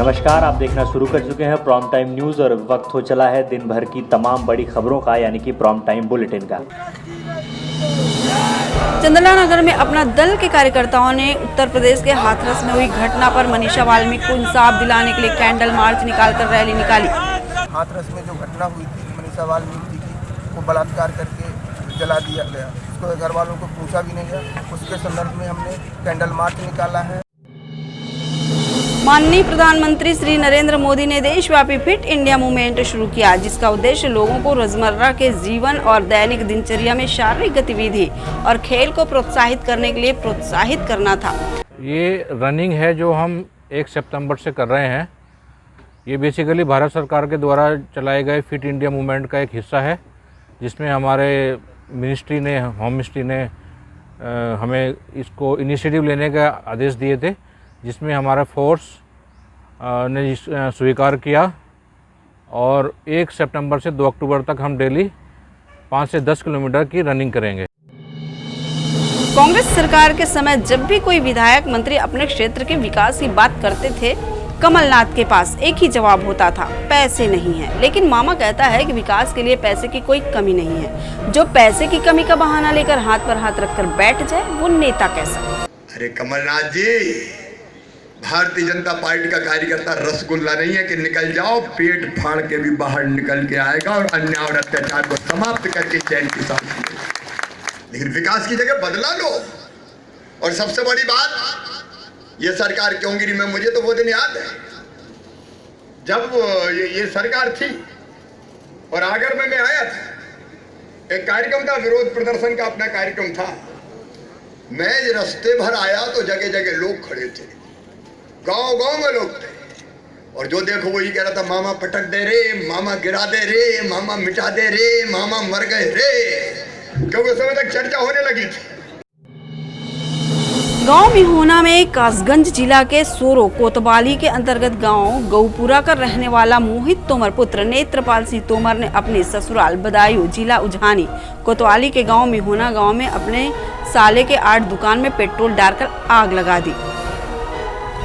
नमस्कार, आप देखना शुरू कर चुके हैं प्रॉम टाइम न्यूज़ और वक्त हो चला है दिन भर की तमाम बड़ी खबरों का, यानी कि प्रॉम टाइम बुलेटिन का। चंदला नगर में अपना दल के कार्यकर्ताओं ने उत्तर प्रदेश के हाथरस में हुई घटना पर मनीषा वाल्मीकि को इंसाफ दिलाने के लिए कैंडल मार्च निकालकर रैली निकाली। हाथरस में जो घटना हुई थी मनीषा वाल्मीकि की को बलात्कार करके जला दिया गया, उसको घर वालों को पूछा भी नहीं गया, उसके संदर्भ में हमने कैंडल मार्च निकाला है। माननीय प्रधानमंत्री श्री नरेंद्र मोदी ने देशव्यापी फिट इंडिया मूवमेंट शुरू किया, जिसका उद्देश्य लोगों को रोजमर्रा के जीवन और दैनिक दिनचर्या में शारीरिक गतिविधि और खेल को प्रोत्साहित करने के लिए प्रोत्साहित करना था। ये रनिंग है जो हम 1 सितंबर से कर रहे हैं। ये बेसिकली भारत सरकार के द्वारा चलाए गए फिट इंडिया मूवमेंट का एक हिस्सा है, जिसमें हमारे मिनिस्ट्री ने, होम मिनिस्ट्री ने हमें इसको इनिशिएटिव लेने का आदेश दिए थे, जिसमें हमारा फोर्स ने स्वीकार किया और 1 सितंबर से 2 अक्टूबर तक हम डेली 5 से 10 किलोमीटर की रनिंग करेंगे। कांग्रेस सरकार के समय जब भी कोई विधायक मंत्री अपने क्षेत्र के विकास की बात करते थे, कमलनाथ के पास एक ही जवाब होता था, पैसे नहीं है। लेकिन मामा कहता है कि विकास के लिए पैसे की कोई कमी नहीं है। जो पैसे की कमी का बहाना लेकर हाथ पर हाथ रखकर बैठ जाए, वो नेता कैसा? अरे कमलनाथ जी, भारतीय जनता पार्टी का कार्यकर्ता रसगुल्ला नहीं है कि निकल जाओ, पेट फाड़ के भी बाहर निकल के आएगा और अन्याय और अत्याचार को समाप्त करके चैन की सांस लेगा। लेकिन विकास की जगह बदला लो। और सबसे बड़ी बात, ये सरकार क्यों गिरी, में मुझे तो वो दिन याद है जब ये सरकार थी और आगर में मैं आया था। एक कार्यक्रम था, विरोध प्रदर्शन का अपना कार्यक्रम था। मैं रास्ते भर आया तो जगह जगह लोग खड़े थे, गांव गांव में लोग थे, और जो देखो वही कह रहा था, मामा पटक दे रे, मामा गिरा दे रे, मामा मिटा दे रे, मामा मर गए रे, क्योंकि उस समय तक चर्चा होने लगी थी। गांव मिहोना में कासगंज जिला के सोरो कोतवाली के अंतर्गत गांव गौपुरा का रहने वाला मोहित तोमर पुत्र नेत्रपाल सिंह तोमर ने अपने ससुराल बदायूं जिला उझानी कोतवाली के गांव मिहोना गांव में अपने साले के 8 दुकान में पेट्रोल डालकर आग लगा दी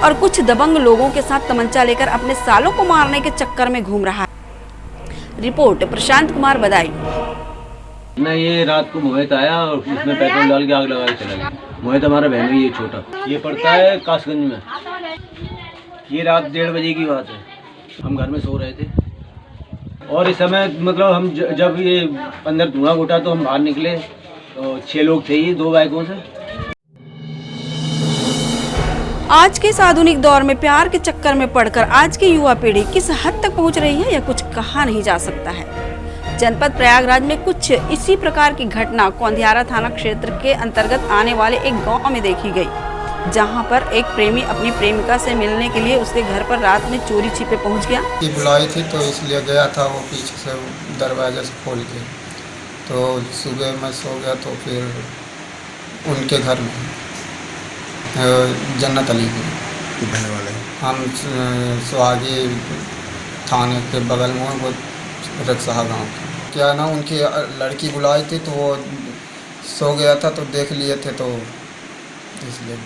और कुछ दबंग लोगों के साथ तमंचा लेकर अपने सालों को मारने के चक्कर में घूम रहा है। रिपोर्ट प्रशांत कुमार बदायूं। ना ये रात को मोहित आया और उसमें पेट्रोल डाल के आग लगा के चला गया। मोहित हमारा बहन है, ये छोटा, ये पड़ता है कासगंज में। ये रात 1:30 बजे की बात है, हम घर में सो रहे थे और इस समय मतलब हम जब ये अंदर धुआं उठा तो हम बाहर निकले तो 6 लोग थे, ये 2 बाइकों से। आज के इस आधुनिक दौर में प्यार के चक्कर में पड़कर आज की युवा पीढ़ी किस हद तक पहुंच रही है, यह कुछ कहा नहीं जा सकता है। जनपद प्रयागराज में कुछ इसी प्रकार की घटना कौंधियारा थाना क्षेत्र के अंतर्गत आने वाले एक गांव में देखी गई, जहां पर एक प्रेमी अपनी प्रेमिका से मिलने के लिए उसके घर पर रात में चोरी छिपे पहुंच गया। बुलाई थी तो इसलिए गया था, वो पीछे से दरवाजा से खोल के, तो सुबह मैं सो गया तो फिर उनके घर में जन्नत अली के बहने वाले, हम सुहागी थाने के बगल में वो रक्सहा गाँव क्या ना, उनकी लड़की बुलाई थी तो वो सो गया था तो देख लिए थे, तो इसलिए।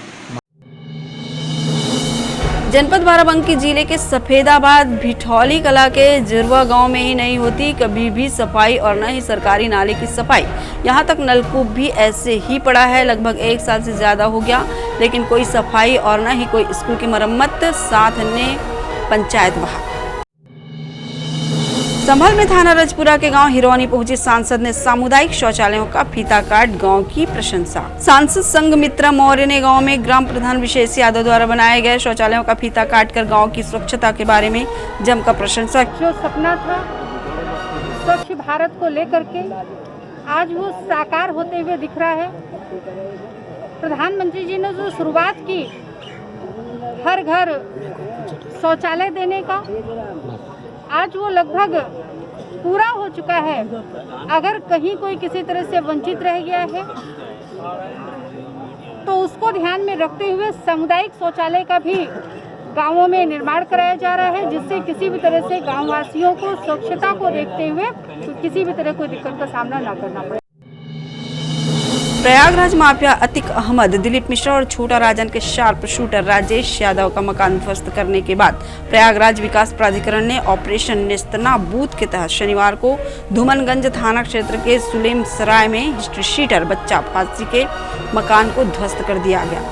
जनपद बाराबंकी जिले के सफेदाबाद भिठौली कला के जिरवा गांव में ही नहीं होती कभी भी सफाई और न ही सरकारी नाले की सफाई। यहां तक नलकूप भी ऐसे ही पड़ा है, लगभग 1 साल से ज्यादा हो गया, लेकिन कोई सफाई और न ही कोई स्कूल की मरम्मत, साथ ने पंचायत बहा। संभल में थाना रजपुरा के गांव हिरोनी पहुंची सांसद ने सामुदायिक शौचालयों का फीता काट गांव की प्रशंसा। सांसद संघमित्रा मौर्य ने गांव में ग्राम प्रधान विशेष यादव द्वारा बनाए गए शौचालयों का फीता काटकर गांव की स्वच्छता के बारे में जमकर प्रशंसा। जो सपना था स्वच्छ भारत को लेकर के आज वो साकार होते हुए दिख रहा है। प्रधानमंत्री जी ने जो शुरुआत की हर घर शौचालय देने का, आज वो लगभग पूरा हो चुका है। अगर कहीं कोई किसी तरह से वंचित रह गया है तो उसको ध्यान में रखते हुए सामुदायिक शौचालय का भी गांवों में निर्माण कराया जा रहा है, जिससे किसी भी तरह से गांव वासियों को स्वच्छता को देखते हुए किसी भी तरह कोई दिक्कत का सामना न करना पड़े। प्रयागराज माफिया अतिक अहमद, दिलीप मिश्रा और छोटा राजन के शार्प शूटर राजेश यादव का मकान ध्वस्त करने के बाद प्रयागराज विकास प्राधिकरण ने ऑपरेशन नेस्तनाबूद के तहत शनिवार को धूमनगंज थाना क्षेत्र के सुलेम सराय में हिस्ट्री शीटर बच्चा फांसी के मकान को ध्वस्त कर दिया गया।